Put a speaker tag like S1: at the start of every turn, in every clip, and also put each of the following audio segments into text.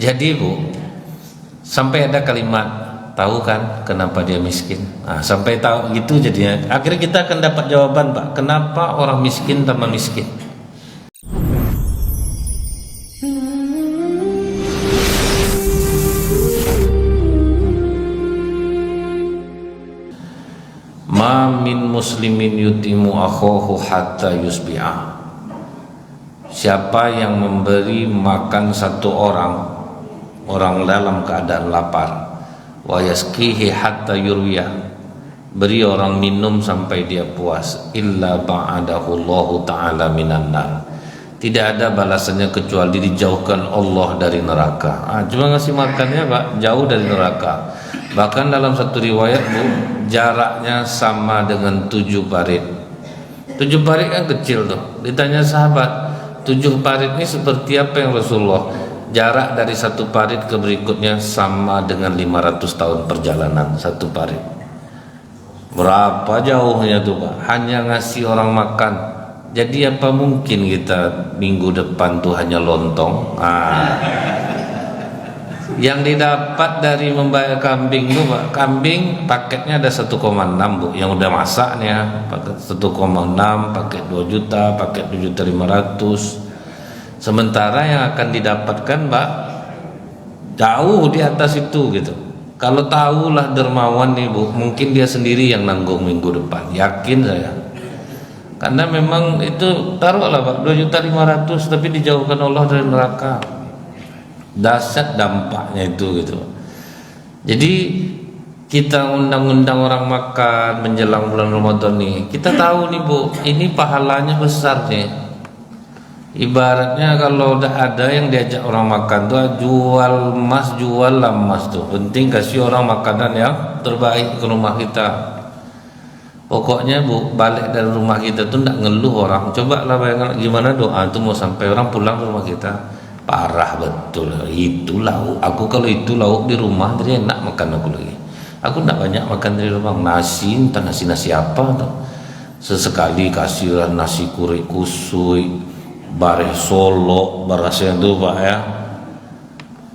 S1: Jadi Bu, sampai ada kalimat, tahu kan kenapa dia miskin? Nah, sampai tahu gitu jadinya. Akhirnya kita akan dapat jawaban Pak, kenapa orang miskin tambah miskin. Ma min muslimin yutimu akhahu hatta yusbi'ah. Siapa yang memberi makan satu orang dalam keadaan lapar, wa yaskihi hatta yurwiyah, beri orang minum sampai dia puas, illa ba'adahu Allahu ta'ala minan nar, tidak ada balasannya kecuali dijauhkan Allah dari neraka. Cuma ngasih makannya Pak, jauh dari neraka. Bahkan dalam satu riwayat Bu, jaraknya sama dengan 7 parit. 7 parit kan kecil tuh. Ditanya sahabat, 7 parit ini seperti apa yang Rasulullah? Jarak dari satu parit ke berikutnya sama dengan 500 tahun perjalanan satu parit. Berapa jauhnya tuh Pak? Hanya ngasih orang makan. Jadi apa mungkin kita minggu depan tuh hanya lontong? Yang didapat dari membayar kambing tuh Pak, kambing paketnya ada 1,6 Bu, yang udah masaknya paket 1,6, paket 2 juta, paket 2.500.000. Sementara yang akan didapatkan Pak jauh di atas itu gitu. Kalau tahulah dermawan nih Bu, mungkin dia sendiri yang nanggung minggu depan, yakin saya. Karena memang itu taruhlah Pak 2.500.000 tapi dijauhkan Allah dari neraka. Dahsyat dampaknya itu gitu. Jadi kita undang-undang orang makan menjelang bulan Ramadan nih, kita tahu nih Bu, ini pahalanya besar nih. Ibaratnya kalau udah ada yang diajak orang makan tuh jual emas, jual emas tuh, penting kasih orang makanan yang terbaik ke rumah kita. Pokoknya Bu, balik dari rumah kita tuh nggak ngeluh orang. Coba lah bayangkan gimana doa tuh mau sampai orang pulang ke rumah kita, parah betul. Itu lauk, aku kalau itu lauk di rumah jadi enak makan aku lagi. Aku nggak banyak makan dari rumah, nasi entah nasi apa tuh. Sesekali kasih nasi kurik kusui, bareh solo, barasnya tuh Pak ya.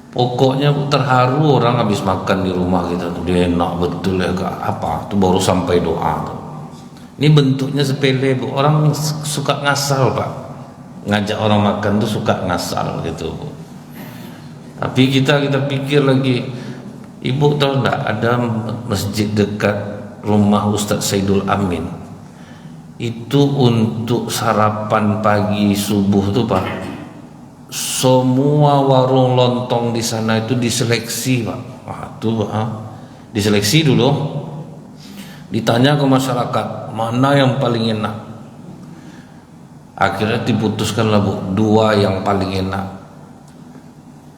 S1: Pokoknya terharu orang habis makan di rumah kita tuh, dia enak betul ya Kak. Apa tuh baru sampai doa tuh. Ini bentuknya sepele Bu, orang suka ngasal Pak, ngajak orang makan tuh suka ngasal gitu Bu. Tapi kita pikir lagi, Ibu tahu enggak ada masjid dekat rumah Ustadz Saidul Amin itu untuk sarapan pagi subuh tuh Pak, semua warung lontong di sana itu diseleksi Pak. Diseleksi dulu, ditanya ke masyarakat mana yang paling enak, akhirnya diputuskanlah Bu 2 yang paling enak.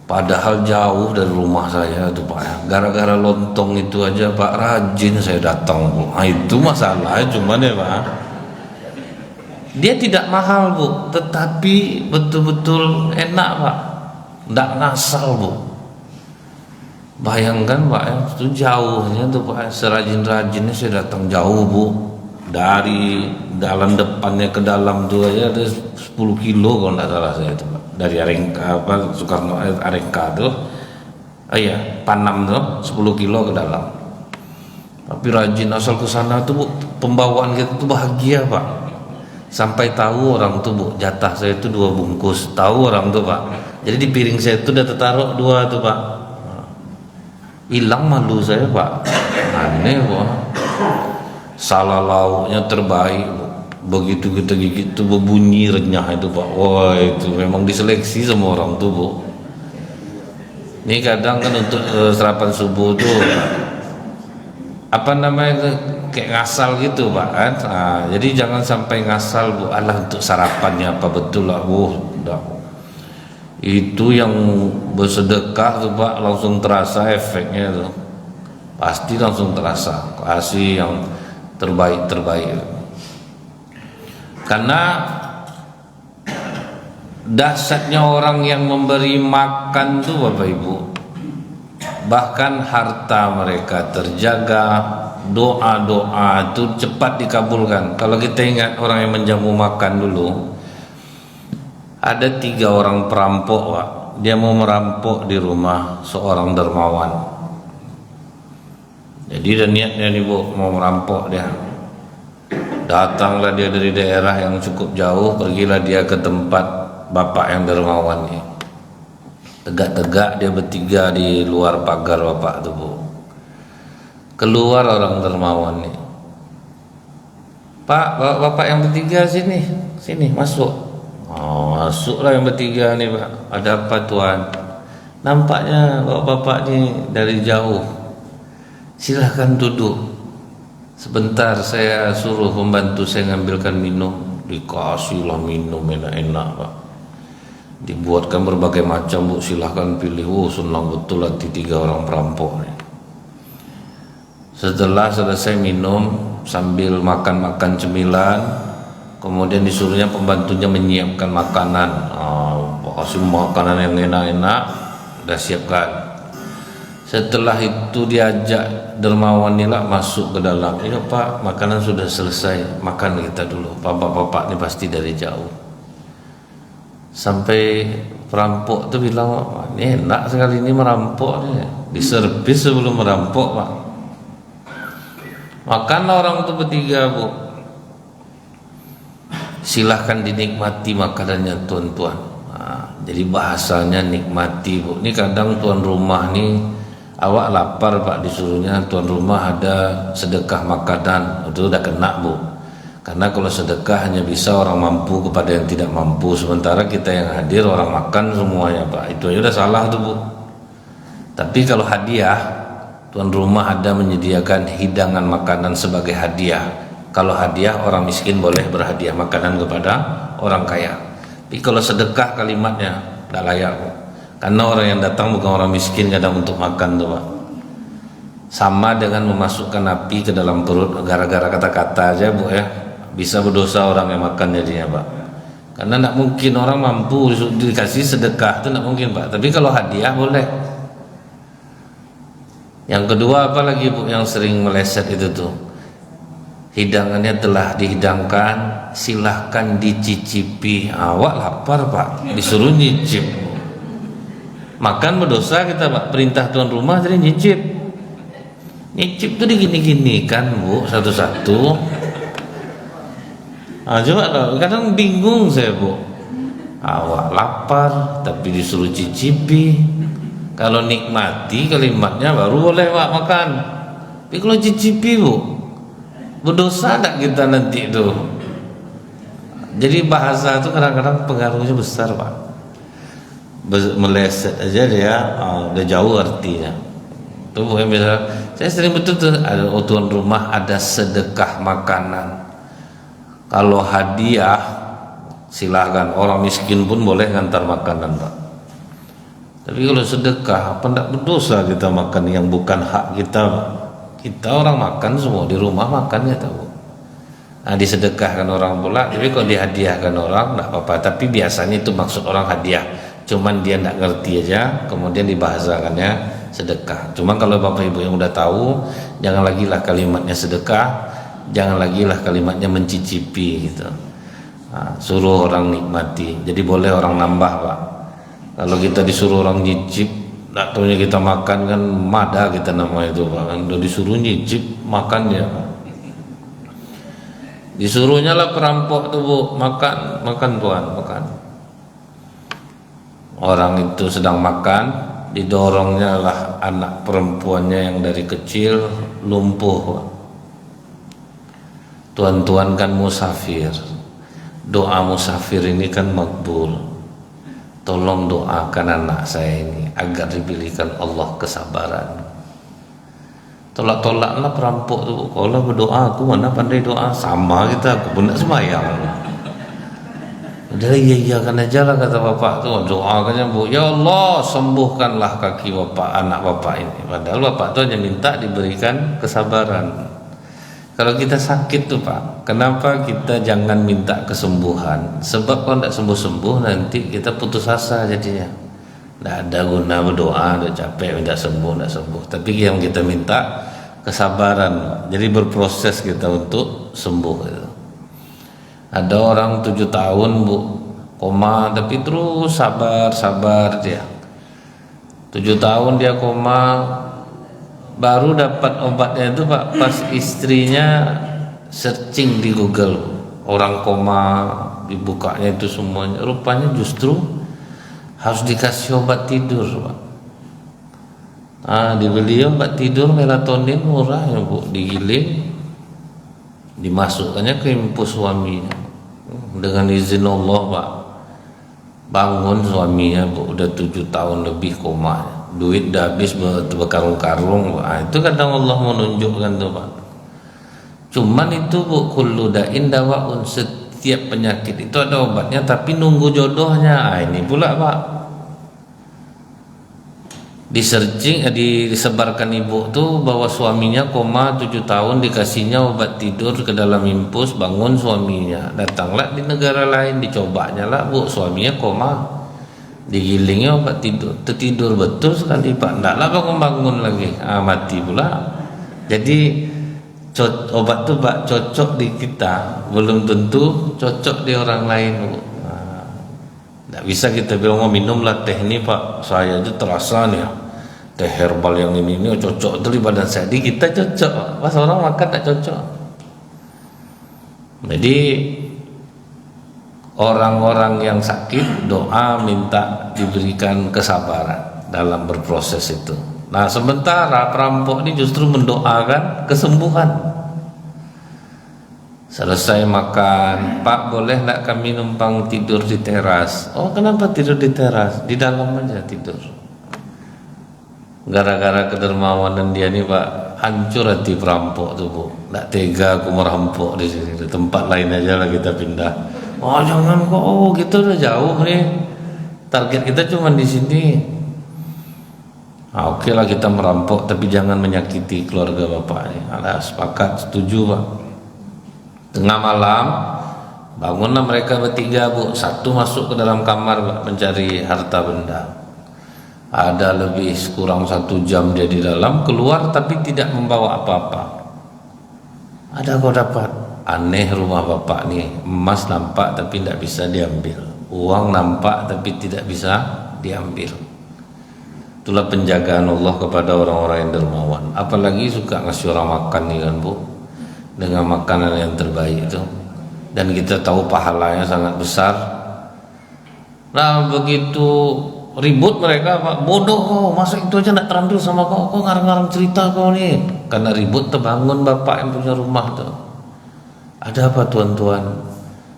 S1: Padahal jauh dari rumah saya tuh Pak. Gara-gara lontong itu aja Pak rajin saya datang Bu. Itu masalahnya cuman ya Pak, dia tidak mahal Bu, tetapi betul-betul enak Pak, nggak ngasal Bu. Bayangkan Pak ya, itu jauhnya tuh Pak, serajin-rajinnya saya datang jauh Bu, dari dalam depannya ke dalam tuh aja ada 10 kilo kalau nggak salah saya tuh Pak, dari Arengka Soekarno Arengka tuh, Panam tuh 10 kilo ke dalam. Tapi rajin asal ke sana tuh Bu, pembawaan kita tuh bahagia Pak. Sampai tahu orang tuh Bu, jatah saya itu 2 bungkus, tahu orang tuh Pak. Jadi di piring saya itu udah tertaruh 2 tuh Pak. Hilang malu saya Pak, aneh Bu. Salah lauknya terbaik Bu. Begitu kita gigit tuh berbunyi renyah itu Pak. Wah itu memang diseleksi sama orang tuh Bu. Ini kadang kan untuk sarapan subuh tuh apa namanya kayak ngasal gitu Pak kan. Jadi jangan sampai ngasal Bu, alah untuk sarapannya apa betul lah Bu. Itu yang bersedekah tuh Pak langsung terasa efeknya tuh, pasti langsung terasa. Kasih yang terbaik. Karena dahsyatnya orang yang memberi makan tuh Bapak Ibu, bahkan harta mereka terjaga, doa-doa itu cepat dikabulkan. Kalau kita ingat orang yang menjamu makan dulu, ada 3 orang perampok Pak, dia mau merampok di rumah seorang dermawan. Jadi dan niatnya nih bu, mau merampok dia. Datanglah dia dari daerah yang cukup jauh, pergilah dia ke tempat bapak yang dermawan nih. Tegak-tegak dia bertiga di luar pagar bapak tuh bu. Keluar orang dermawan nih. Pak, bapak yang bertiga sini masuk. Oh, masuklah yang bertiga nih pak. Ada apa tuan? Nampaknya bapak nih dari jauh. Silahkan duduk. Sebentar saya suruh pembantu saya ngambilkan minum. Dikasihlah minum enak-enak pak. Dibuatkan berbagai macam bu, silahkan pilih. Senang betul hati tiga orang perampok nih. Setelah selesai minum sambil makan cemilan, kemudian disuruhnya pembantunya menyiapkan makanan. Kasih makanan yang enak-enak, udah siapkan. Setelah itu diajak dermawan nila masuk ke dalam. Iya pak, makanan sudah selesai, makan kita dulu. Bapak-bapak ini pasti dari jauh. Sampai perampok tuh bilang, ini enak sekali ini merampok nih. Diservis sebelum merampok pak. Makan orang itu bertiga bu. Silahkan dinikmati makanannya tuan-tuan. Jadi bahasanya nikmati bu. Ini kadang tuan rumah nih, awak lapar pak, disuruhnya tuan rumah ada sedekah makanan, itu udah kena bu. Karena kalau sedekah hanya bisa orang mampu kepada yang tidak mampu, sementara kita yang hadir orang makan semuanya pak, itu aja udah salah tuh bu. Tapi kalau hadiah, tuan rumah ada menyediakan hidangan makanan sebagai hadiah. Kalau hadiah orang miskin boleh berhadiah makanan kepada orang kaya. Tapi kalau sedekah kalimatnya tidak layak bu. Karena orang yang datang bukan orang miskin kadang untuk makan tuh pak. Sama dengan memasukkan api ke dalam perut gara-gara kata-kata aja bu ya. Bisa berdosa orang yang makan jadinya pak. Karena tidak mungkin orang mampu dikasih sedekah itu tidak mungkin pak. Tapi kalau hadiah boleh. Yang kedua apa lagi bu yang sering meleset itu tuh, hidangannya telah dihidangkan, silahkan dicicipi. Awak lapar pak, disuruh nyicip. Makan berdosa kita pak, perintah tuan rumah jadi nyicip. Nyicip tuh digini-gini kan bu, satu-satu. Coba loh, kadang bingung saya bu. Awak lapar tapi disuruh cicipi. Kalau nikmati kalimatnya baru boleh pak makan. Tapi kalau cicipi bu, berdosa tak kita nanti itu. Jadi bahasa itu kadang-kadang pengaruhnya besar pak. Meleset aja dia, udah jauh artinya. Itu bukan biasa. Saya sering betul tuh ada tuan rumah ada sedekah makanan. Kalau hadiah silahkan, orang miskin pun boleh ngantar makanan pak. Tapi kalau sedekah, apa tidak berdosa kita makan yang bukan hak kita pak? Kita orang makan semua di rumah makan ya tahu. Nah disedekahkan orang pula, tapi kalau dihadiahkan orang tidak apa-apa. Tapi biasanya itu maksud orang hadiah, cuman dia tidak ngerti aja, kemudian dibahasakannya sedekah. Cuma kalau bapak ibu yang udah tahu, jangan lagi lah kalimatnya sedekah, jangan lagi lah kalimatnya mencicipi gitu. Suruh orang nikmati. Jadi boleh orang nambah pak. Kalau kita disuruh orang nyicip, tak tahunya kita makan kan mada kita nama itu pak. Udah disuruh nyicip makan dia pak. Disuruhnya lah perampok tuh bu, makan tuan, makan. Orang itu sedang makan, didorongnya lah anak perempuannya yang dari kecil lumpuh pak. Tuan-tuan kan musafir, doa musafir ini kan makbul. Tolong doakan anak saya ini agar diberikan Allah kesabaran. Tolak-tolaklah perampok tuh. Kalau berdoa, aku mana pandai doa, sama kita, aku pun tak semayang. Udah iya kan aja lah kata bapak tuh, doakannya bu, ya Allah sembuhkanlah kaki bapak, anak bapak ini. Padahal bapak tuh hanya minta diberikan kesabaran. Kalau kita sakit tuh pak, kenapa kita jangan minta kesembuhan? Sebab kalau tidak sembuh-sembuh nanti kita putus asa jadinya. Tidak ada guna berdoa, udah capek, tidak sembuh. Tapi yang kita minta kesabaran, jadi berproses kita untuk sembuh. Gitu. Ada orang 7 tahun bu, koma, tapi terus sabar dia. 7 tahun dia koma, baru dapat obatnya itu Pak pas istrinya searching di Google, orang koma dibukanya itu semuanya, rupanya justru harus dikasih obat tidur Pak. Dibeli obat tidur melatonin murah ya Bu, digiling, dimasukkannya ke infus suaminya, dengan izin Allah Pak. Bangun suaminya Bu, udah 7 tahun lebih koma, duit udah habis berkarung-karung. Itu kadang Allah menunjukkan tuh Pak. Cuman itu Bu, kullu da'in dawaun, setiap penyakit itu ada obatnya, tapi nunggu jodohnya. Ini pula Pak, di searching, disebarkan ibu tuh bahwa suaminya koma 7 tahun, dikasihnya obat tidur ke dalam infus, bangun suaminya. Datanglah di negara lain, dicobanya lah Bu, suaminya koma, digilingnya obat tidur, tertidur betul sekali Pak, enggak lah bangun lagi, mati pula. Jadi obat tuh Pak cocok di kita, belum tentu cocok di orang lain Bu. Nggak bisa kita bilang minumlah teh ini Pak, saya itu terasa nih teh herbal yang ini cocok itu di badan saya, di kita cocok, pas orang makan tak cocok. Jadi orang-orang yang sakit doa minta diberikan kesabaran dalam berproses itu. Nah sementara perampok ini justru mendoakan kesembuhan. Selesai makan, Pak boleh enggak kami numpang tidur di teras? Oh kenapa tidur di teras? Di dalam aja tidur. Gara-gara kedermawanan dia nih Pak, hancur hati perampok tuh Bu. Enggak tega aku merampok di sini, di tempat lain aja lah kita pindah. Oh jangan kok, oh gitu udah jauh nih. Target kita cuma di sini. Oke lah kita merampok, tapi jangan menyakiti keluarga Bapak ini. Sepakat, setuju Pak. Tengah malam bangunlah mereka bertiga Bu, satu masuk ke dalam kamar Pak, mencari harta benda. Ada lebih kurang 1 jam dia di dalam, keluar tapi tidak membawa apa-apa. Ada kau dapat? Aneh rumah Bapak nih, emas nampak tapi tidak bisa diambil, uang nampak tapi tidak bisa diambil. Itulah penjagaan Allah kepada orang-orang yang dermawan. Apalagi suka ngasih orang makan nih kan Bu, dengan makanan yang terbaik itu, dan kita tahu pahalanya sangat besar. Nah begitu ribut mereka Pak, bodoh kau, masa itu aja nak terampil sama kau ngarang-ngarang cerita kau nih. Karena ribut terbangun Bapak yang punya rumah tuh. Ada apa tuan-tuan?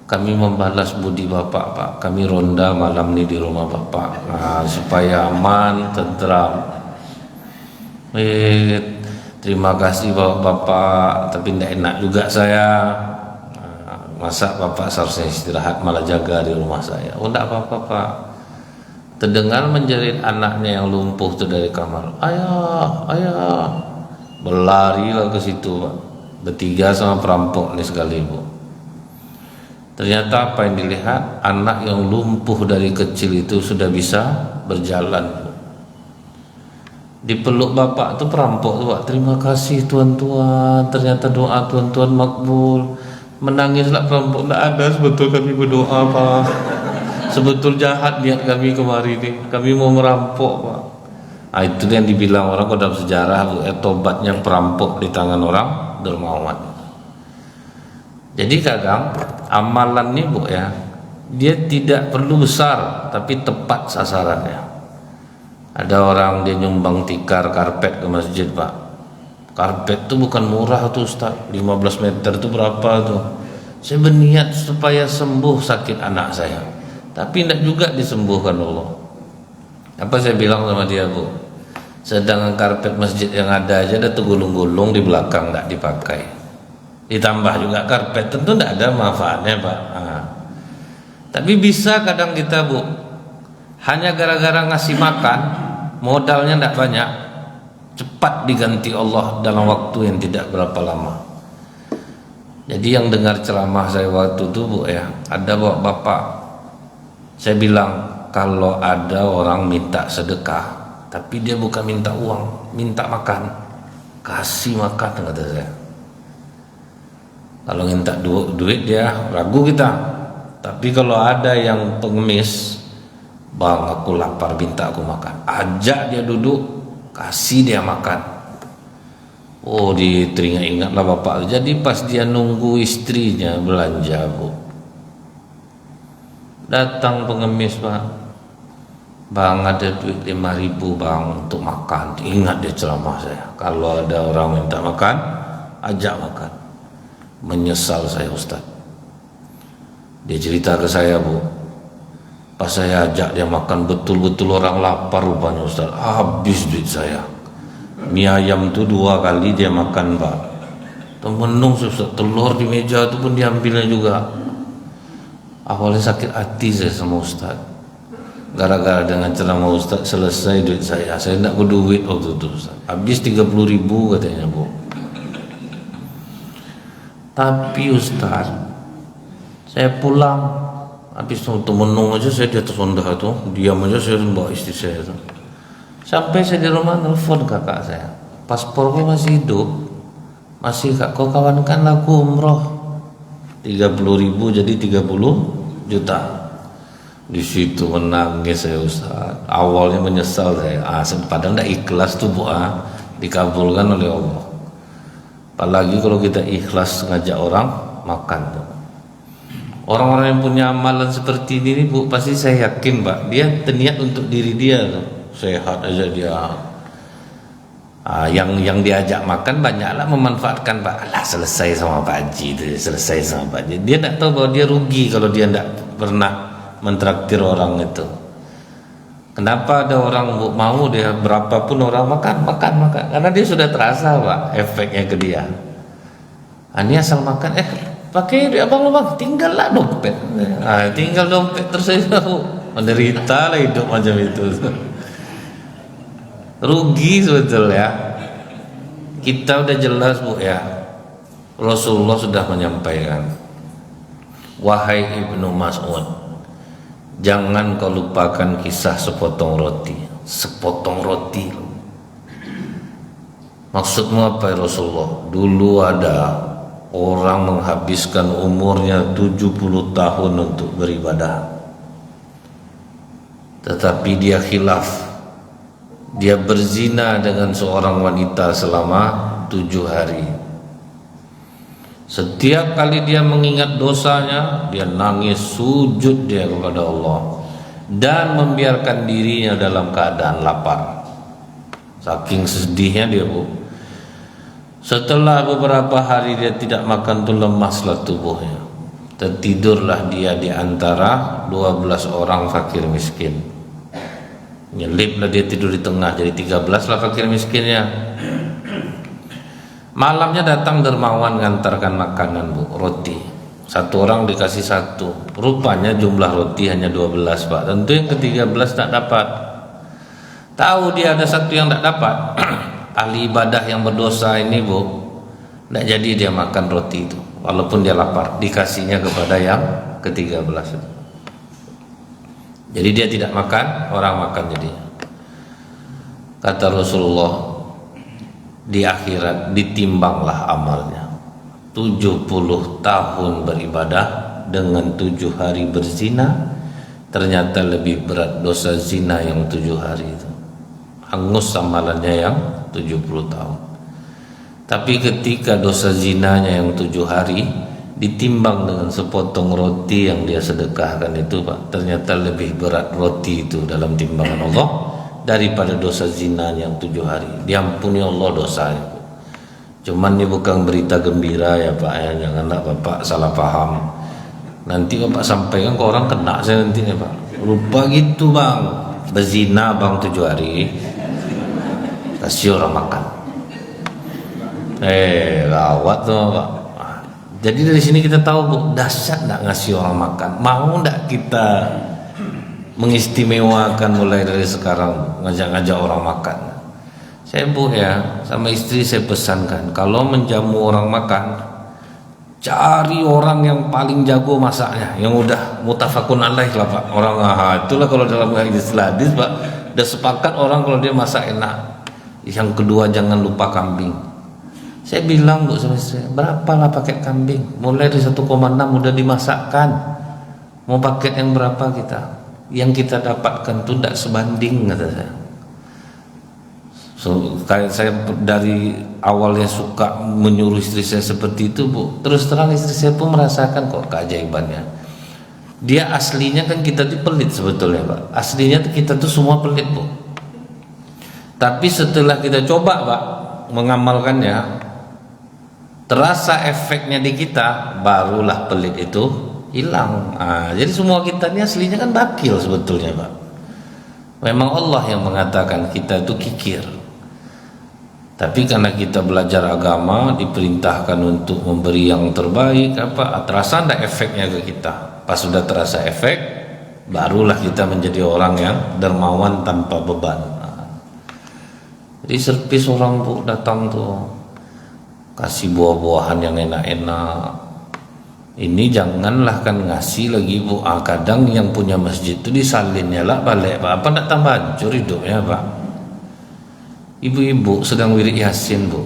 S1: Kami membalas budi Bapak Pak, kami ronda malam ini di rumah Bapak, supaya aman, tentram. Terima kasih Bapak, tapi tidak enak juga saya. Masa Bapak seharusnya istirahat malah jaga di rumah saya? Oh tidak apa-apa Pak. Terdengar menjerit anaknya yang lumpuh itu dari kamar. Ayah, ayah. Berlarilah ke situ Pak, bertiga sama perampok ini sekali Bu. Ternyata apa yang dilihat, anak yang lumpuh dari kecil itu sudah bisa berjalan. Dipeluk Bapak tuh perampok tuh Pak, terima kasih tuan-tuan, ternyata doa tuan-tuan makbul. Menangislah perampok, tidak ada sebetul kami berdoa Pak, sebetul jahat niat kami kemarin ini, kami mau merampok Pak. Itu yang dibilang orang dalam sejarah Bu, tobatnya perampok di tangan orang dermawan. Jadi kadang amalan ini Bu ya, dia tidak perlu besar tapi tepat sasarannya. Ada orang dia nyumbang tikar karpet ke masjid Pak. Karpet itu bukan murah tuh Ustaz, 15 meter itu berapa tuh. Saya berniat supaya sembuh sakit anak saya, tapi tidak juga disembuhkan Allah. Apa saya bilang sama dia Bu, sedangkan karpet masjid yang ada aja ada tergulung-gulung di belakang tidak dipakai, ditambah juga karpet, tentu tidak ada manfaatnya Pak. Tapi bisa kadang kita Bu, hanya gara-gara ngasih makan, modalnya tidak banyak, cepat diganti Allah dalam waktu yang tidak berapa lama. Jadi yang dengar ceramah saya waktu itu Bu ya, ada bapak, saya bilang kalau ada orang minta sedekah tapi dia bukan minta uang, minta makan, kasih makan kata saya. Kalau minta duit dia ragu kita. Tapi kalau ada yang pengemis Bang, aku lapar, minta aku makan. Ajak dia duduk, kasih dia makan. Oh, teringat-ingatlah bapak. Jadi pas dia nunggu istrinya belanja, Bu, datang pengemis, Pak. Bang, ada duit 5.000 bang untuk makan. Ingat dia ceramah saya, kalau ada orang minta makan, ajak makan. Menyesal saya, Ustaz. Dia cerita ke saya, Bu, pas saya ajak dia makan, betul-betul orang lapar rupanya, Ustaz. Habis duit saya. Mie ayam tuh 2 kali dia makan, Pak. Temenung, Ustaz. Telur di meja itu pun diambilnya juga. Awalnya sakit hati saya sama Ustaz. Gara-gara dengan ceramah Ustaz selesai duit saya. Saya tidak berduit waktu itu, Ustaz. Habis 30.000 katanya, Bu. Tapi Ustaz, saya pulang, habis itu menung aja saya di atas Honda tuh, diam aja saya bawa istri saya tuh. Sampai saya di rumah nelfon kakak saya, pasporku masih hidup, masih kak, kau kawankan aku umroh 30.000 jadi 30 juta. Di situ menangis saya, Ustaz. Awalnya menyesal saya, padahal tidak ikhlas tuh, Bu, dikabulkan oleh Allah. Apalagi kalau kita ikhlas ngajak orang makan tuh. Orang-orang yang punya amalan seperti ini, Bu, pasti saya yakin, Pak, dia terniat untuk diri dia tuh. Sehat aja dia. Yang diajak makan banyaklah memanfaatkan, Pak. Alah, selesai sama Pak Haji itu, selesai sama Pak Haji. Dia tidak tahu bahwa dia rugi kalau dia tidak pernah mentraktir orang itu. Kenapa ada orang mau dia berapapun orang makan, karena dia sudah terasa, Pak, efeknya ke dia. Ini asal makan, pakai duit abang lu, bang, tinggallah dompet. Tinggal dompet terus saya menderita lah hidup macam itu. Rugi sebetulnya. Kita udah jelas, Bu, ya. Rasulullah sudah menyampaikan, wahai Ibnu Mas'ud, jangan kau lupakan kisah sepotong roti. Sepotong roti. Maksudmu apa, ya Rasulullah? Dulu ada orang menghabiskan umurnya 70 tahun untuk beribadah, tetapi dia khilaf. Dia berzina dengan seorang wanita selama 7 hari. Setiap kali dia mengingat dosanya, dia nangis, sujud dia kepada Allah, dan membiarkan dirinya dalam keadaan lapar. Saking sedihnya dia, Bu. Setelah beberapa hari dia tidak makan, tuh lemaslah tubuhnya. Tertidurlah dia di antara 12 orang fakir miskin. Nyeliplah dia tidur di tengah, jadi 13 lah fakir miskinnya. Malamnya datang dermawan ngantarkan makanan, Bu, roti. Satu orang dikasih 1. Rupanya jumlah roti hanya 12, Pak. Tentu yang ke-13 tak dapat. Tahu dia ada 1 yang tak dapat. Ahli ibadah yang berdosa ini, Bu, tidak jadi dia makan roti itu, walaupun dia lapar. Dikasihnya kepada yang ke-13 itu. Jadi dia tidak makan, orang makan jadinya. Kata Rasulullah, di akhirat ditimbanglah amalnya. 70 tahun beribadah dengan 7 hari berzina, ternyata lebih berat dosa zina yang 7 hari itu. Hangus amalannya yang 70 tahun. Tapi ketika dosa zinanya yang 7 hari ditimbang dengan sepotong roti yang dia sedekahkan itu, Pak, ternyata lebih berat roti itu dalam timbangan Allah daripada dosa zina yang 7 hari. Diampuni Allah dosanya. Cuman ini bukan berita gembira, ya Pak, ya. Janganlah Bapak salah paham. Nanti Bapak sampaikan ke orang, kena saya nanti, ya Pak. Lupa gitu, Bang. Berzina, Bang, 7 hari. Kasih orang makan. Gawat tuh, Pak. Jadi dari sini kita tahu, Bu, dahsyat enggak ngasih orang makan. Mau enggak kita mengistimewakan mulai dari sekarang, ngajak-ngajak orang makan. Saya, Bu, ya, sama istri saya pesankan, kalau menjamu orang makan, cari orang yang paling jago masaknya, yang udah mutafakun alaih lah, Pak. Orang itulah kalau dalam istilah hadis, Pak, udah sepakat orang kalau dia masak enak. Yang kedua, jangan lupa kambing. Saya bilang, Bu, sama istri, berapalah paket kambing? Mulai dari 1,6 udah dimasakkan. Mau paket yang berapa kita? yang kita dapatkan tuh tidak sebanding, kata saya. So, kayak saya dari awalnya suka menyuruh istri saya seperti itu, Bu. Terus terang istri saya pun merasakan kok keajaibannya. Dia aslinya kan kita tuh pelit sebetulnya, Pak. Aslinya kita tuh semua pelit, Bu. Tapi setelah kita coba, Pak, mengamalkannya, terasa efeknya di kita, barulah pelit itu hilang. Jadi semua kita ini aslinya kan bakil sebetulnya, Pak. Memang Allah yang mengatakan kita itu kikir. Tapi karena kita belajar agama, diperintahkan untuk memberi yang terbaik, terasa ada efeknya ke kita. Pas sudah terasa efek, barulah kita menjadi orang yang dermawan tanpa beban. Jadi servis orang, Bu, datang tuh kasih buah-buahan yang enak-enak. Ini janganlah kan ngasih lagi, Bu. Kadang yang punya masjid itu disalinnya lah balik, Pak. Apa nak tambah hancur hidupnya, Pak? Ibu-ibu sedang wirid Yasin, Bu.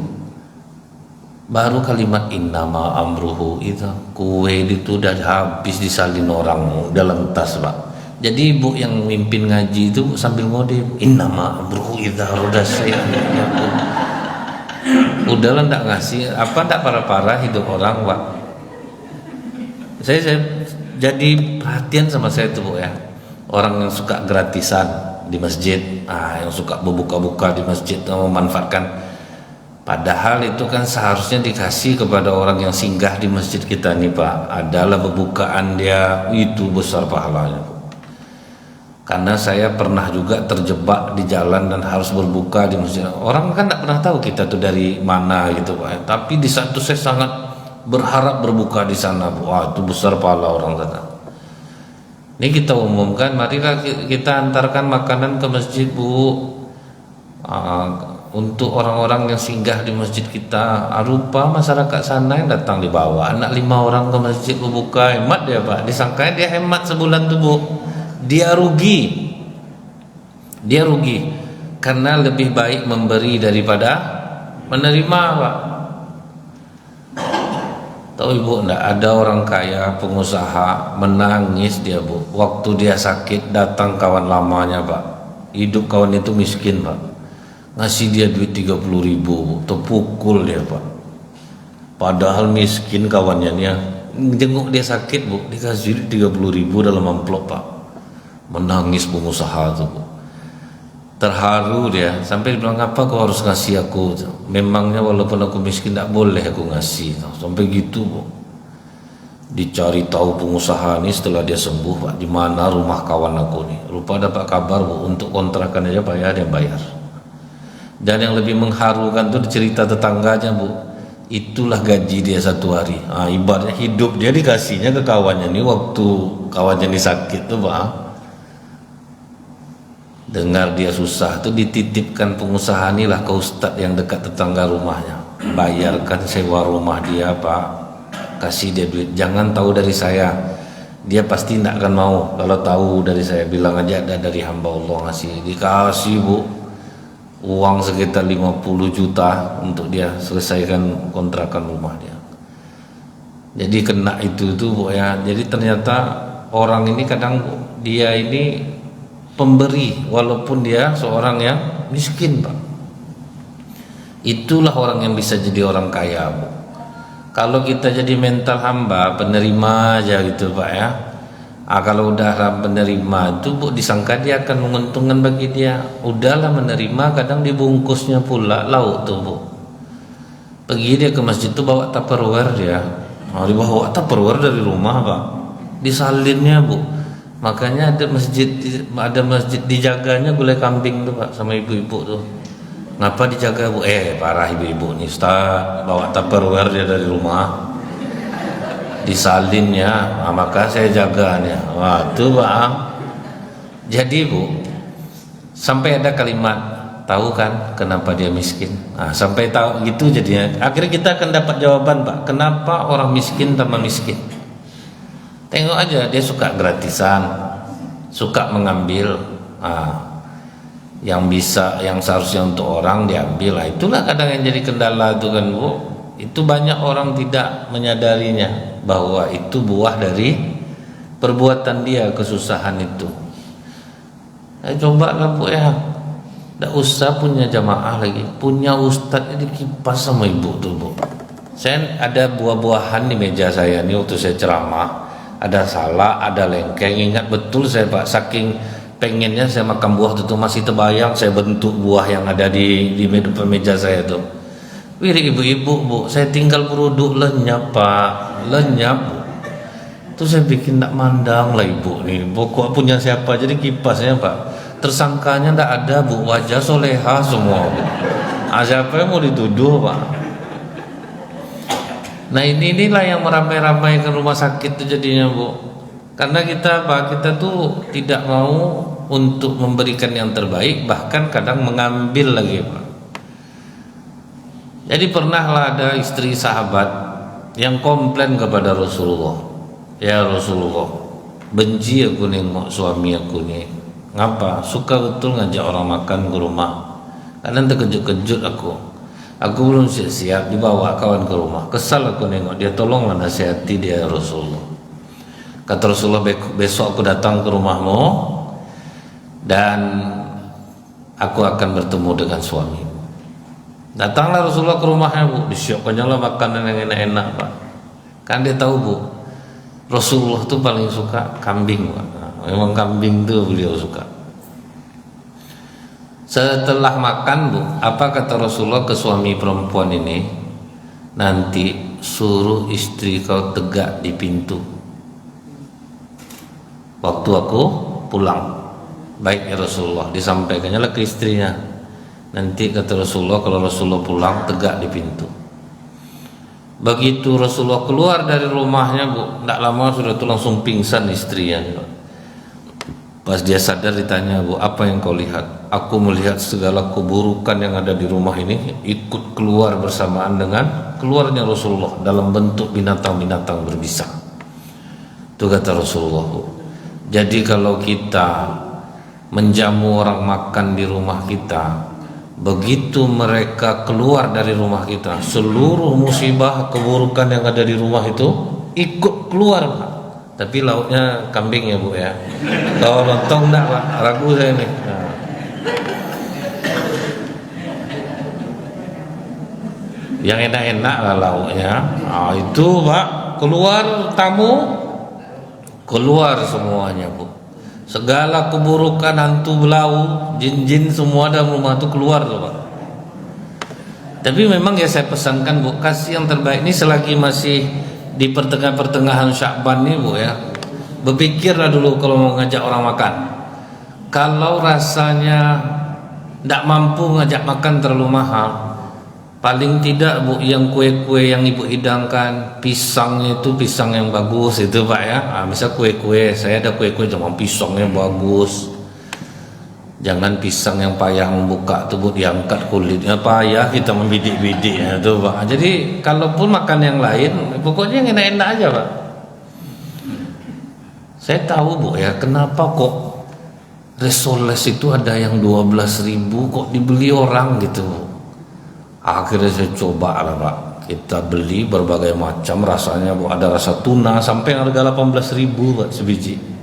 S1: Baru kalimat innama amruhu itu kue itu udah habis disalin orang dalam tas, Pak. Jadi ibu yang mimpin ngaji itu sambil ngode innama amruhu idza arada syai'an. Udahlah ndak ngasih ndak parah-parah hidup orang, Pak. Saya jadi perhatian sama saya tuh, Bu, ya. Orang yang suka gratisan di masjid, yang suka berbuka-buka di masjid, memanfaatkan, padahal itu kan seharusnya dikasih kepada orang yang singgah di masjid kita nih, Pak. Adalah berbukaan dia, itu besar pahalanya, Bu. Karena saya pernah juga terjebak di jalan dan harus berbuka di masjid. Orang kan tidak pernah tahu kita tuh dari mana gitu, Pak. Tapi di satu saya sangat berharap berbuka di sana, Bu. Itu besar pahala orang sana. Ini kita umumkan, marilah kita antarkan makanan ke masjid, Bu. Untuk orang-orang yang singgah di masjid kita. Rupa masyarakat sana yang datang dibawa anak 5 orang ke masjid berbuka, hemat dia, Pak. Disangkanya dia hemat sebulan tuh, Bu. Dia rugi. Dia rugi karena lebih baik memberi daripada menerima, Pak. Tahu Ibu enggak, ada orang kaya pengusaha menangis dia, Bu, waktu dia sakit datang kawan lamanya, Pak. Hidup kawan itu miskin, Pak. Ngasih dia duit 30.000, Bu. Terpukul dia, Pak. Padahal miskin kawannya dia. Jenguk dia sakit, Bu, dikasih 30.000 dalam amplop, Pak. Menangis pengusaha itu, Bu. Terharu dia sampai bilang, apa kau harus ngasih aku? Memangnya walaupun aku miskin tidak boleh aku ngasih? Sampai gitu, Bu. Dicari tahu pengusaha ini setelah dia sembuh, Pak, di mana rumah kawan aku nih. Rupa dapat kabar, Bu, untuk kontrakan aja bayar, dia bayar. Dan yang lebih mengharukan tuh cerita tetangganya, Bu. Itulah gaji dia satu hari. Ibaratnya hidup dia dikasihnya ke kawannya nih waktu kawannya ini sakit tuh, Pak. Dengar dia susah tuh dititipkan pengusaha inilah ke ustadz yang dekat tetangga rumahnya. Bayarkan sewa rumah dia, Pak. Kasih dia duit. Jangan tahu dari saya. Dia pasti tidak akan mau kalau tahu dari saya. Bilang aja ada dari hamba Allah ngasih. Dikasih, Bu. Uang sekitar 50 juta untuk dia selesaikan kontrakan rumah dia. Jadi kena itu tuh, Bu, ya. Jadi ternyata orang ini kadang, Bu, dia ini pemberi walaupun dia seorang yang miskin, Pak. Itulah orang yang bisa jadi orang kaya, Bu. Kalau kita jadi mental hamba, penerima aja gitu, Pak, ya. Kalau udah penerima itu, Bu, disangka dia akan menguntungkan bagi dia. Udahlah menerima, kadang dibungkusnya pula lauk tuh, Bu. Pergi dia ke masjid tuh bawa tupperware dia. Dibawa tupperware dari rumah, Pak. Disalinnya, Bu. Makanya ada masjid dijaganya gulai kambing tuh, Pak, sama ibu-ibu tuh. Ngapa dijaga, Bu? Parah ibu-ibu nih, Ustaz, bawa tupperware dia dari rumah, disalinnya, maka saya jaganya. Tuh, Pak. Jadi, Bu, sampai ada kalimat, tahu kan kenapa dia miskin? Sampai tahu gitu jadinya. Akhirnya kita akan dapat jawaban, Pak, kenapa orang miskin tambah miskin. Tengok aja, dia suka gratisan, suka mengambil, yang seharusnya untuk orang diambil. Itulah kadang yang jadi kendala itu kan, Bu. Itu banyak orang tidak menyadarinya bahwa itu buah dari perbuatan dia, kesusahan itu. Coba lah Bu ya, tidak usah punya jamaah lagi, punya ustadz di kipas sama ibu tuh Bu. Saya ada buah-buahan di meja saya nih waktu saya ceramah, ada salak, ada lengkeng. Ingat betul saya Pak, saking pengennya saya makan buah itu masih terbayang saya bentuk buah yang ada di depan meja saya tuh. Wih ibu-ibu Bu, saya tinggal beruduk lenyap Pak, lenyap Bu. Terus saya bikin tak mandang lah ibu nih, pokok punya siapa jadi kipasnya Pak. Tersangkanya tidak ada Bu, wajah soleha semua Bu. Siapa yang mau dituduh Pak? Nah inilah yang meramai-ramaikan rumah sakit itu jadinya Bu. Karena kita Pak, kita tuh tidak mau untuk memberikan yang terbaik, bahkan kadang mengambil lagi Pak. Jadi pernahlah ada istri sahabat yang komplain kepada Rasulullah. Ya Rasulullah, benci aku nengok suami aku nih. Ngapa? Suka betul ngajak orang makan ke rumah. Kadang terkejut-kejut aku. Aku belum siap-siap dibawa kawan ke rumah. Kesal aku nengok dia, tolonglah nasihati dia Rasulullah. Kata Rasulullah, besok aku datang ke rumahmu dan aku akan bertemu dengan suamimu. Datanglah Rasulullah ke rumahnya Bu, disiapkannya lah makanan yang enak-enak Pak. Kan dia tahu Bu, Rasulullah tuh paling suka kambing Pak. Memang kambing tuh beliau suka. Setelah makan Bu, apa kata Rasulullah ke suami perempuan ini? Nanti suruh istri kau tegak di pintu waktu aku pulang. Baik ya Rasulullah, disampaikannya lah ke istrinya. Nanti kata Rasulullah kalau Rasulullah pulang tegak di pintu. Begitu Rasulullah keluar dari rumahnya Bu, tidak lama sudah tuh langsung pingsan istrinya. Pas dia sadar ditanya, Bu, apa yang kau lihat? Aku melihat segala keburukan yang ada di rumah ini ikut keluar bersamaan dengan keluarnya Rasulullah dalam bentuk binatang-binatang berbisa. Itu kata Rasulullah Bu. Jadi kalau kita menjamu orang makan di rumah kita, begitu mereka keluar dari rumah kita, seluruh musibah keburukan yang ada di rumah itu ikut keluar Pak. Tapi lauknya kambing ya Bu ya. Kalau lontong enggak Pak, ragu saya nih. Nah. Yang enak-enak lah lauknya. Nah, itu Pak, keluar tamu, keluar semuanya Bu. Segala keburukan, hantu belau, jin-jin semua dalam rumah itu keluar tuh Pak. Tapi memang ya saya pesankan Bu, kasih yang terbaik ini selagi masih di pertengahan Sya'ban nih Bu ya. Berpikirlah dulu kalau mau ngajak orang makan. Kalau rasanya tidak mampu ngajak makan terlalu mahal, paling tidak Bu yang kue-kue yang Ibu hidangkan, pisangnya itu pisang yang bagus itu Pak ya. Misal kue-kue, saya ada kue-kue cuma pisangnya bagus. Jangan pisang yang payah membuka tuh Bu, diangkat kulitnya payah kita membidik-bidik ya tuh Pak. Jadi kalaupun makan yang lain, pokoknya yang enak-enak aja Pak. Saya tahu Bu ya, kenapa kok Resoles itu ada yang 12.000 kok dibeli orang gitu Bu. Akhirnya saya coba lah Pak, kita beli berbagai macam rasanya Bu, ada rasa tuna sampai harga 18.000 Pak sebiji.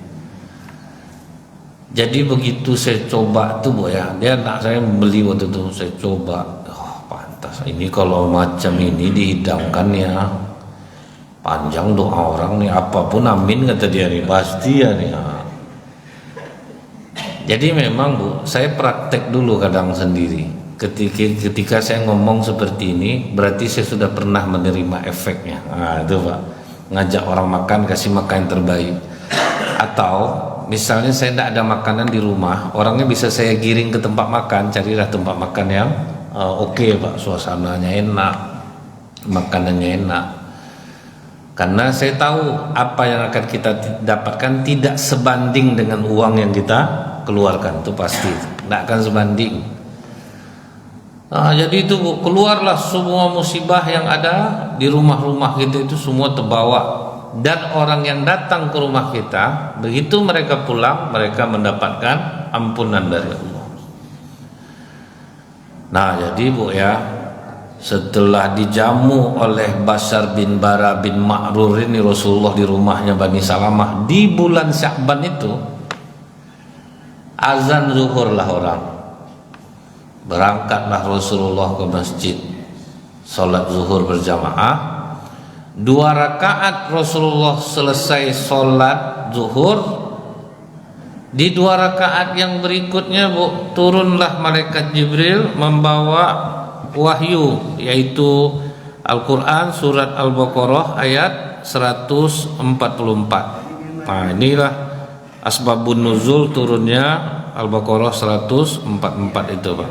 S1: Jadi begitu saya coba tuh Bu ya, dia anak saya beli waktu itu, saya coba, pantas ini kalau macam ini dihidangkan ya, panjang doa orang nih, apapun amin kata dia nih, pasti ya nih. Jadi memang Bu, saya praktek dulu kadang sendiri. Ketika saya ngomong seperti ini, berarti saya sudah pernah menerima efeknya. Nah itu Pak, ngajak orang makan, kasih makan yang terbaik. Atau misalnya saya tidak ada makanan di rumah, orangnya bisa saya giring ke tempat makan, carilah tempat makan yang oke Pak, suasananya enak, makanannya enak. Karena saya tahu apa yang akan kita dapatkan tidak sebanding dengan uang yang kita keluarkan, itu pasti tidak akan sebanding. Jadi itu Bu, keluarlah semua musibah yang ada di rumah-rumah kita itu semua terbawa. Dan orang yang datang ke rumah kita, begitu mereka pulang, mereka mendapatkan ampunan dari Allah. Nah jadi Bu ya, setelah dijamu oleh Bashar bin Bara bin Ma'rur ini Rasulullah di rumahnya Bani Salamah di bulan Sya'ban itu, azan zuhur lah orang, berangkatlah Rasulullah ke masjid, sholat zuhur berjamaah. 2 rakaat Rasulullah selesai sholat zuhur. Di 2 rakaat yang berikutnya turunlah malaikat Jibril membawa wahyu, yaitu Al-Quran surat Al-Baqarah ayat 144. Nah inilah asbabun nuzul turunnya Al-Baqarah 144 itu Pak.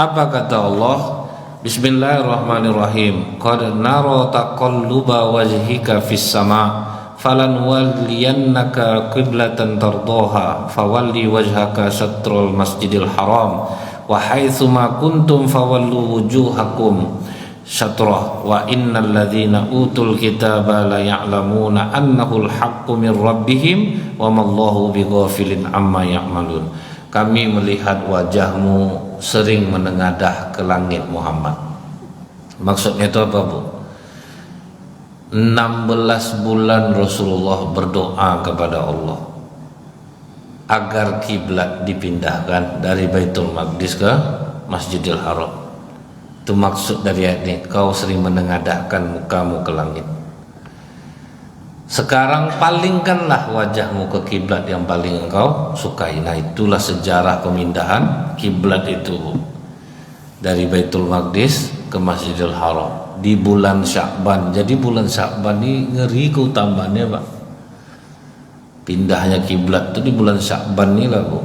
S1: Apa kata Allah? Bismillahirrahmanirrahim. Qad nara taqalluba wajhika fis sama' falanwalliyannaka qiblatan tardaha fawalli wajhaka syatrul masjidil haram wa haitsuma kuntum fawallu wujuhakum syatrah wa innal ladzina utul kitaba la ya'lamuna annahu al-haqqu min rabbihim wa mallahu bighafilin amma ya'malun. Kami melihat wajahmu sering menengadah ke langit Muhammad. Maksudnya itu apa Bu? 16 bulan Rasulullah berdoa kepada Allah agar kiblat dipindahkan dari Baitul Maqdis ke Masjidil Haram. Itu maksud dari ayat ini, kau sering menengadahkan mukamu ke langit. Sekarang palingkanlah wajahmu ke kiblat yang paling engkau sukai. Nah itulah sejarah pemindahan kiblat itu dari Baitul Maqdis ke Masjidil Haram di bulan Sya'ban. Jadi bulan Sya'ban ini ngeri keutamaannya Pak. Pindahnya kiblat itu di bulan Sya'ban ini lah Bu.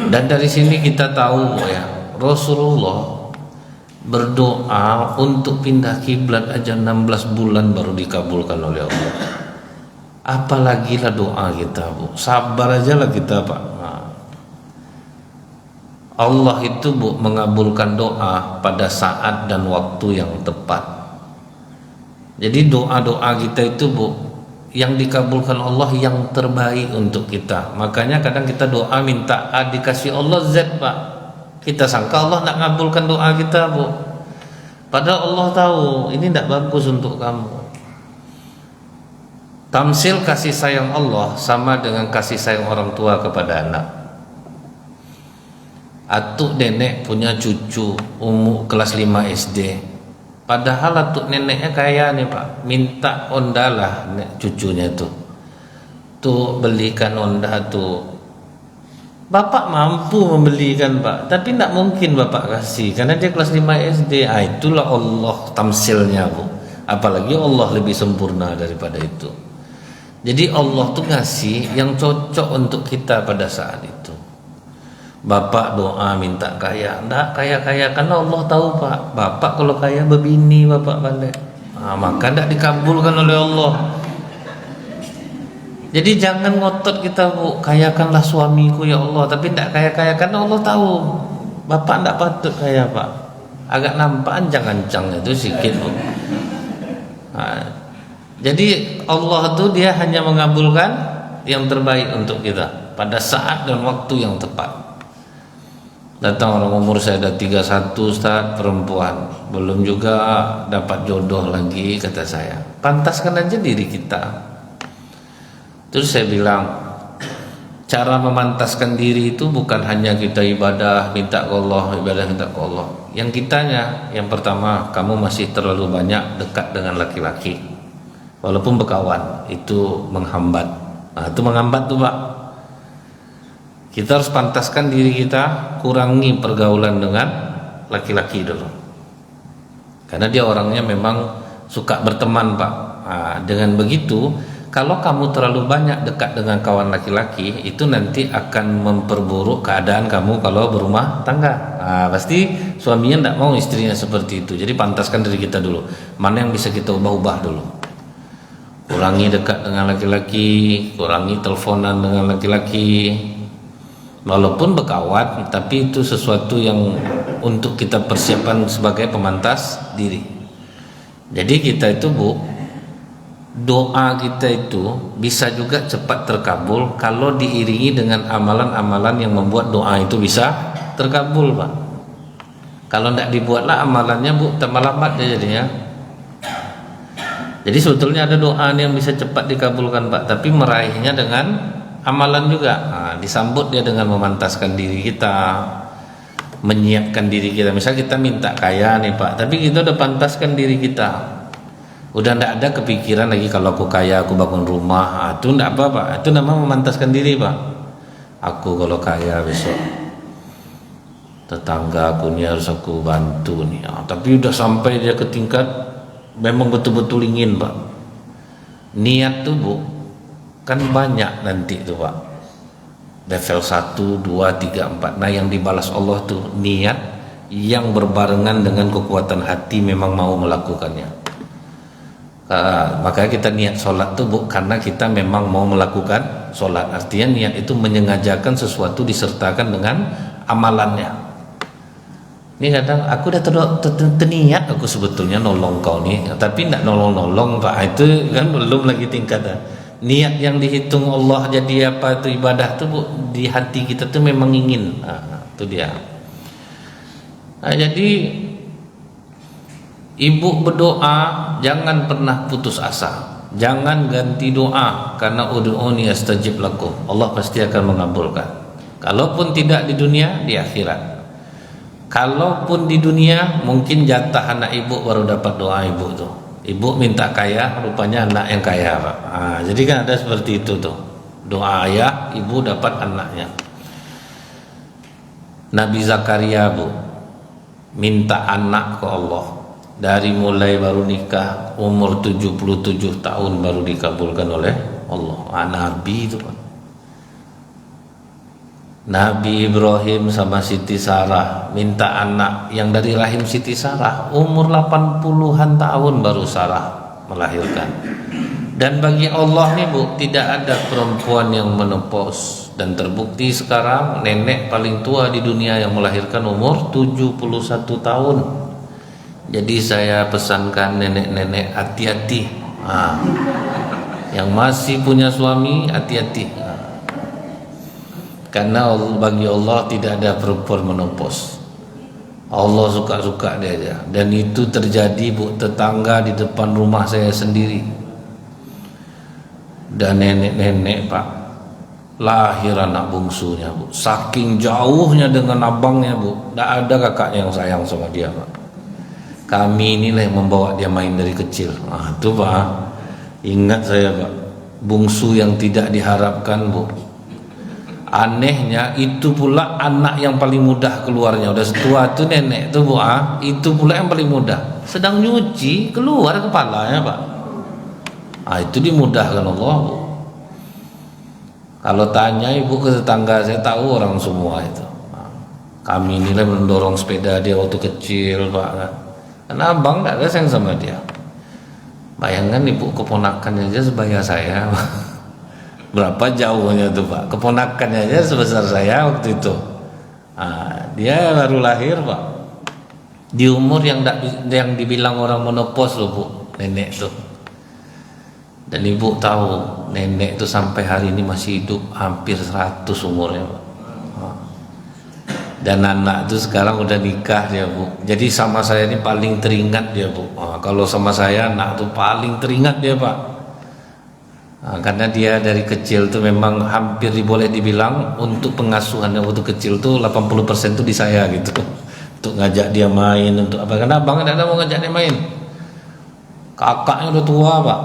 S1: Dan dari sini kita tahu ya, Rasulullah berdoa untuk pindah kiblat aja 16 bulan baru dikabulkan oleh Allah. Apalagi lah doa kita Bu. Sabar aja lah kita Pak. Nah, Allah itu Bu mengabulkan doa pada saat dan waktu yang tepat. Jadi doa-doa kita itu Bu yang dikabulkan Allah yang terbaik untuk kita. Makanya kadang kita doa minta A dikasih Allah Z Pak. Kita sangka Allah nak ngabulkan doa kita Bu. Padahal Allah tahu ini tidak bagus untuk kamu. Tamsil kasih sayang Allah sama dengan kasih sayang orang tua kepada anak. Atuk nenek punya cucu umur kelas 5 SD. Padahal atuk neneknya kaya nih Pak. Minta onda lah cucunya tuh. Tuh belikan onda tuh. Bapak mampu membelikan Pak, tapi tidak mungkin Bapak kasih karena dia kelas 5 SD. Itulah Allah tamsilnya Bu. Apalagi Allah lebih sempurna daripada itu. Jadi Allah tuh ngasih yang cocok untuk kita pada saat itu. Bapak doa minta kaya, enggak kaya-kaya karena Allah tahu Pak. Bapak kalau kaya berbini Bapak pandai. Maka tidak dikabulkan oleh Allah. Jadi jangan ngotot kita Bu, kayakanlah suamiku ya Allah, tapi tidak kaya-kaya karena Allah tahu Bapak tidak patut kaya Pak. Agak nampak ancang-ancang itu sedikit Bu. Jadi Allah itu dia hanya mengabulkan yang terbaik untuk kita pada saat dan waktu yang tepat. Datang orang umur saya ada 31 Ustaz, perempuan, belum juga dapat jodoh lagi kata saya. Pantaskan aja diri kita. Terus saya bilang, cara memantaskan diri itu bukan hanya kita ibadah minta ke Allah, ibadah minta ke Allah. Yang kitanya, yang pertama, kamu masih terlalu banyak dekat dengan laki-laki. Walaupun berkawan, itu menghambat. Nah, itu menghambat tuh Pak. Kita harus pantaskan diri kita, kurangi pergaulan dengan laki-laki dulu. Karena dia orangnya memang suka berteman Pak. Nah, dengan begitu, kalau kamu terlalu banyak dekat dengan kawan laki-laki, itu nanti akan memperburuk keadaan kamu kalau berumah tangga. Nah, pasti suaminya tidak mau istrinya seperti itu. Jadi pantaskan diri kita dulu. Mana yang bisa kita ubah-ubah dulu. Kurangi dekat dengan laki-laki, kurangi teleponan dengan laki-laki. Walaupun berkawan, tapi itu sesuatu yang untuk kita persiapkan sebagai pemantas diri. Jadi kita itu Bu, doa kita itu bisa juga cepat terkabul kalau diiringi dengan amalan-amalan yang membuat doa itu bisa terkabul Pak. Kalau tidak dibuatlah amalannya Bu, tambah lambat ya jadinya. Jadi sebetulnya ada doa yang bisa cepat dikabulkan Pak, tapi meraihnya dengan amalan juga. Nah, disambut dia dengan memantaskan diri kita, menyiapkan diri kita. Misal kita minta kaya nih Pak, tapi kita udah pantaskan diri kita, udah ndak ada kepikiran lagi kalau aku kaya aku bangun rumah. Itu ndak apa Pak, itu namanya memantaskan diri Pak. Aku kalau kaya besok tetangga aku nih harus aku bantu nih. Tapi udah sampai dia ke tingkat memang betul-betul ingin Pak. Niat tuh Bu kan banyak nanti tuh Pak, level 1, 2, 3, 4. Nah yang dibalas Allah tuh niat yang berbarengan dengan kekuatan hati memang mau melakukannya. Makanya kita niat sholat tuh Bu karena kita memang mau melakukan sholat. Artinya niat itu menyengajakan sesuatu disertakan dengan amalannya. Ini kadang aku udah terniat aku sebetulnya nolong kau nih, tapi tidak nolong Pak. Itu kan belum lagi tingkatan. Niat yang dihitung Allah jadi apa itu ibadah tuh Bu, di hati kita tuh memang ingin. Itu dia. Jadi ibu berdoa jangan pernah putus asa, jangan ganti doa, karena ud'uni astajib lakum, Allah pasti akan mengabulkan. Kalaupun tidak di dunia, di akhirat. Kalaupun di dunia mungkin jatah anak ibu baru dapat doa ibu tuh. Ibu minta kaya, rupanya anak yang kaya Pak. Jadi kan ada seperti itu tuh. Doa ayah, ibu dapat anaknya. Nabi Zakaria Bu minta anak ke Allah. Dari mulai baru nikah umur 77 tahun baru dikabulkan oleh Allah. Nabi itu Pak. Nabi Ibrahim sama Siti Sarah minta anak yang dari rahim Siti Sarah umur 80-an tahun baru Sarah melahirkan. Dan bagi Allah nih Bu, tidak ada perempuan yang menopause, dan terbukti sekarang nenek paling tua di dunia yang melahirkan umur 71 tahun. Jadi saya pesankan nenek-nenek hati-hati. Yang masih punya suami hati-hati. Karena bagi Allah tidak ada perempuan menopause. Allah suka-suka dia aja. Dan itu terjadi Bu, tetangga di depan rumah saya sendiri. Dan nenek-nenek Pak lahir anak bungsunya Bu, saking jauhnya dengan abangnya Bu, tidak ada kakaknya yang sayang sama dia Pak. Kami inilah yang membawa dia main dari kecil. Itu Pak, ingat saya Pak, bungsu yang tidak diharapkan Bu. Anehnya itu pula anak yang paling mudah keluarnya. Udah setua tuh nenek tuh Bu, itu pula yang paling mudah. Sedang nyuci keluar kepalanya Pak. Itu dimudahkan Allah Bu. Kalau tanya ibu ke tetangga, saya tahu orang semua itu. Kami inilah mendorong sepeda dia waktu kecil Pak. Karena abang tidak ada sayang sama dia. Bayangkan ibu keponakannya aja sebaya saya. Berapa jauhnya tuh Pak, keponakannya aja sebesar saya waktu itu. Dia baru lahir Pak, di umur yang dibilang orang menopause loh Bu, nenek tuh. Dan ibu tahu nenek itu sampai hari ini masih hidup, hampir 100 umurnya Pak. Dan anak itu sekarang udah nikah dia Bu. Jadi sama saya ini paling teringat dia Bu. Kalau sama saya anak itu paling teringat dia Pak. Karena dia dari kecil tuh memang hampir boleh dibilang untuk pengasuhannya waktu kecil tuh 80% tuh di saya gitu. Untuk ngajak dia main, untuk apa, karena abang ada mau ngajak dia main. Kakaknya udah tua Pak.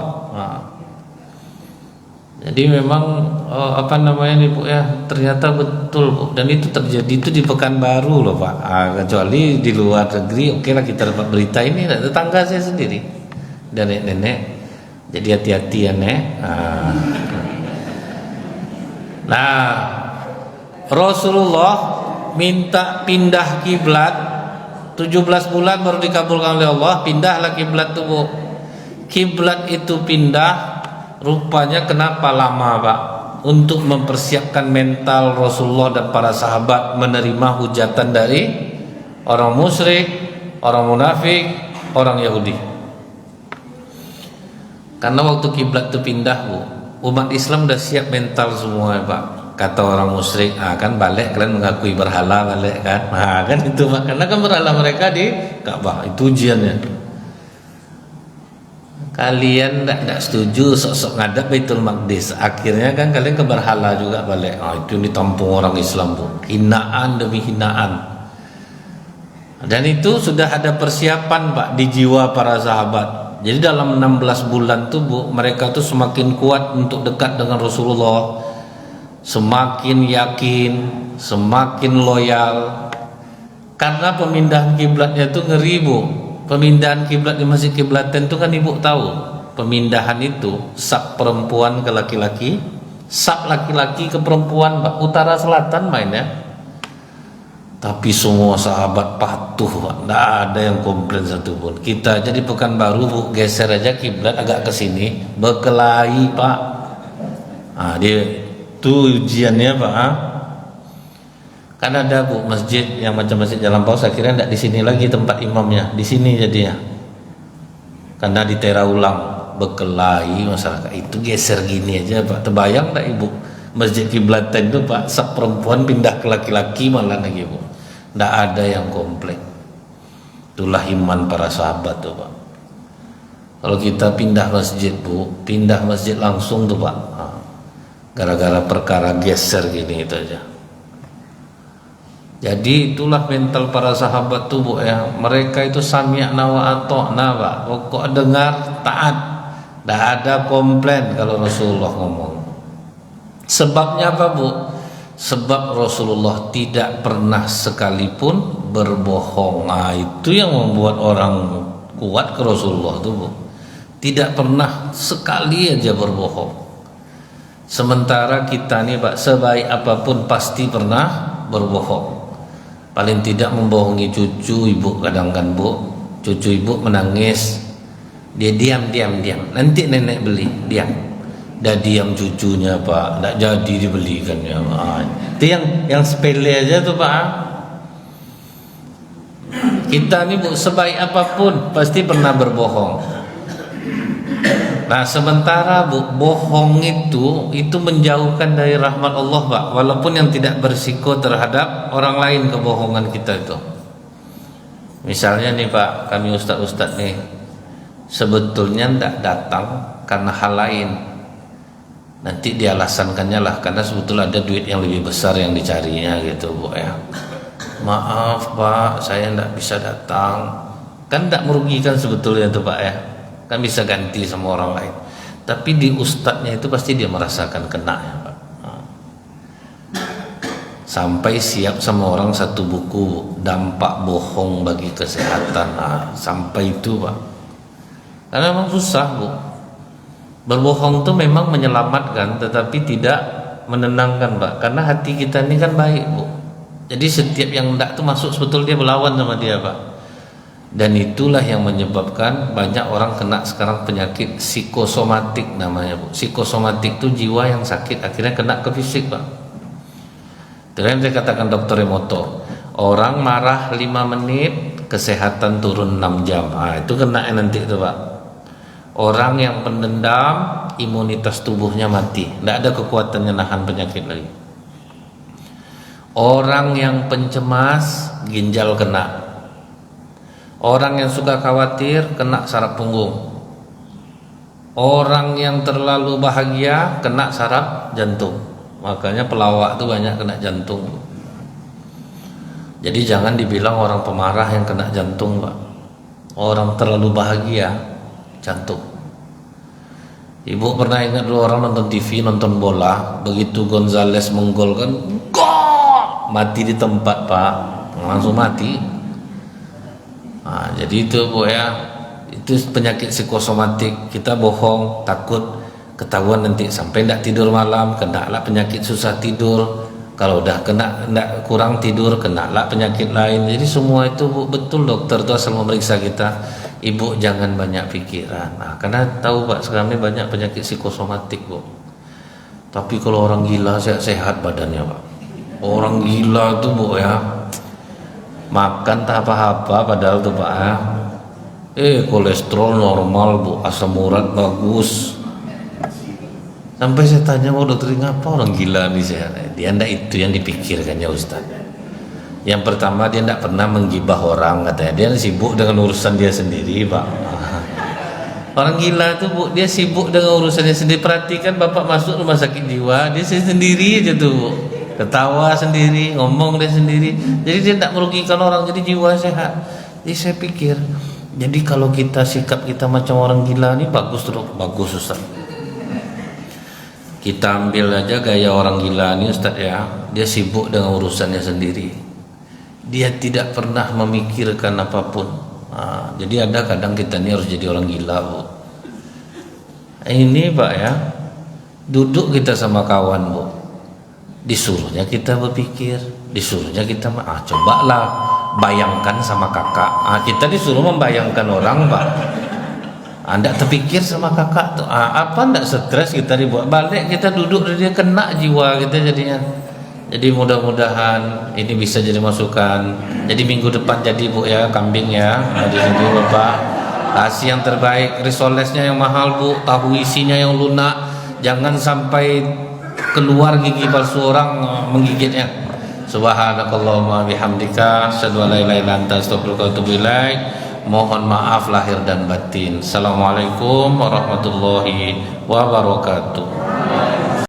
S1: Jadi memang apa namanya nih Bu ya, ternyata betul Bu. Dan itu terjadi itu di Pekanbaru loh Pak. Kecuali di luar negeri oke lah kita dapat berita ini tetangga saya sendiri dan nenek. Jadi hati-hati ya Nek. Nah, Rasulullah minta pindah kiblat 17 bulan baru dikabulkan oleh Allah. Pindahlah kiblat tuh Bu. Kiblat itu pindah rupanya kenapa lama Pak? Untuk mempersiapkan mental Rasulullah dan para sahabat menerima hujatan dari orang musyrik, orang munafik, orang Yahudi. Karena waktu kiblat itu pindah Bu, umat Islam udah siap mental semua Pak. Kata orang musyrik, kan balik kalian mengakui berhala balik kan. Kan itu Pak, karena kan berhala mereka di Ka'bah, itu ujiannya. kalian tidak setuju sok-sok ngadap Baitul Maqdis, akhirnya kan kalian ke berhala juga balik. Itu ditampung orang Islam bu, hinaan demi hinaan. Dan itu sudah ada persiapan pak di jiwa para sahabat. Jadi dalam 16 bulan tuh bu, mereka tuh semakin kuat untuk dekat dengan Rasulullah, semakin yakin, semakin loyal. Karena pemindahan kiblatnya tuh ngeri bu. Pemindahan kiblat di Masjid Kiblaten itu kan ibu tahu, pemindahan itu sab perempuan ke laki-laki, sab laki-laki ke perempuan, pak, utara selatan mainnya. Tapi semua sahabat patuh, tidak ada yang komplain satupun. Kita aja di Pekanbaru bu, geser aja kiblat agak ke sini, berkelahi pak. Dia itu ujiannya pak. Kan ada bu masjid yang macam masjid Jalan Paus, akhirnya tidak di sini lagi tempat imamnya, di sini jadinya. Karena ditera ulang, berkelahi masyarakat itu geser gini aja pak. Terbayang tak ibu Masjid Kiblaten itu pak, sab perempuan pindah ke laki-laki malah lagi bu. Tidak ada yang komplain. Itulah iman para sahabat tuh pak. Kalau kita pindah masjid bu, pindah masjid langsung tuh pak. Gara-gara perkara geser gini itu aja. Jadi itulah mental para sahabat tuh bu ya. Mereka itu sami'na wa ata'na pak. Pokok dengar taat. Tidak ada komplain kalau Rasulullah ngomong. Sebabnya apa bu? Sebab Rasulullah tidak pernah sekalipun berbohong. Itu yang membuat orang kuat ke Rasulullah tuh bu. Tidak pernah sekali aja berbohong. Sementara kita nih pak, sebaik apapun pasti pernah berbohong. Paling tidak membohongi cucu ibu kadang kan bu, cucu ibu menangis, dia diam, nanti nenek beli, diam, dah diam cucunya pak, tidak jadi dibelikan ya pak. Itu yang sepele aja tuh pak. Kita nih bu, sebaik apapun pasti pernah berbohong. Nah sementara bu, bohong itu menjauhkan dari rahmat Allah pak, walaupun yang tidak bersiko terhadap orang lain kebohongan kita itu. Misalnya nih pak, kami ustadz nih sebetulnya tidak datang karena hal lain, nanti dialasankannya lah karena sebetulnya ada duit yang lebih besar yang dicarinya gitu bu ya. Maaf pak, saya tidak bisa datang, kan tidak merugikan sebetulnya itu pak ya. Kan bisa ganti sama orang lain, tapi di ustadznya itu pasti dia merasakan kena ya pak. Sampai siap sama orang satu buku dampak bohong bagi kesehatan, sampai itu pak. Karena memang susah bu, berbohong itu memang menyelamatkan tetapi tidak menenangkan pak, karena hati kita ini kan baik bu. Jadi setiap yang tidak itu masuk sebetulnya dia berlawan sama dia pak. Dan itulah yang menyebabkan banyak orang kena sekarang penyakit psikosomatik namanya bu. Psikosomatik itu jiwa yang sakit akhirnya kena ke fisik pak. Itu yang saya katakan dokter Emoto, orang marah 5 menit kesehatan turun 6 jam. Itu kena nanti itu pak. Orang yang pendendam imunitas tubuhnya mati, tidak ada kekuatannya nahan penyakit lagi. Orang yang pencemas ginjal kena. Orang yang suka khawatir kena saraf punggung. Orang yang terlalu bahagia kena saraf jantung. Makanya pelawak itu banyak kena jantung. Jadi jangan dibilang orang pemarah yang kena jantung pak. Orang terlalu bahagia jantung. Ibu pernah ingat dulu orang nonton TV, nonton bola, begitu Gonzales menggolkan, gol, mati di tempat pak, langsung mati. Jadi itu bu ya, itu penyakit psikosomatik. Kita bohong takut ketahuan nanti sampai tidak tidur malam, kena lah penyakit susah tidur. Kalau udah kena tidak kurang tidur, kena lah penyakit lain. Jadi semua itu bu, betul dokter itu asal memeriksa kita. Ibu jangan banyak pikiran. Karena tahu pak sekarang ini banyak penyakit psikosomatik bu. Tapi kalau orang gila sehat badannya pak. Orang gila itu bu ya, makan tak apa-apa padahal tuh pak kolesterol normal bu, asam urat bagus. Sampai saya tanya, mau dokter ngapa orang gila nih sehat? Dia ndak itu yang dipikirkannya Ustaz. Yang pertama dia ndak pernah menggibah orang katanya, dia sibuk dengan urusan dia sendiri pak. Orang gila tuh Bu, dia sibuk dengan urusannya sendiri. Perhatikan bapak masuk rumah sakit jiwa, dia sendiri aja tuh Bu, ketawa sendiri, ngomong dia sendiri. Jadi dia tidak merugikan orang, jadi jiwa sehat. Jadi saya pikir, jadi kalau kita sikap kita macam orang gila ini bagus tuh, bagus Ustaz. Kita ambil aja gaya orang gila ini Ustaz ya, dia sibuk dengan urusannya sendiri. Dia tidak pernah memikirkan apapun. Jadi ada kadang kita ini harus jadi orang gila Bu. Ini Pak ya, duduk kita sama kawan Bu, disuruhnya kita berpikir, disuruhnya kita cobalah bayangkan sama kakak. Kita disuruh membayangkan orang Pak. Anda terpikir sama kakak tuh, apa ndak stres kita dibuat balik, kita duduk dia kena jiwa kita jadinya. Jadi mudah-mudahan ini bisa jadi masukan. Jadi minggu depan jadi Bu ya, kambing ya, di sini Bapak. Kasih yang terbaik, risolesnya yang mahal Bu, tahu isinya yang lunak, jangan sampai keluar gigi palsu orang menggigitnya. Subhanakallahumma bihamdika, asyhadu an la ilaha illa anta, astaghfiruka wa atubu ilaik. Mohon maaf lahir dan batin. Assalamualaikum warahmatullahi wabarakatuh.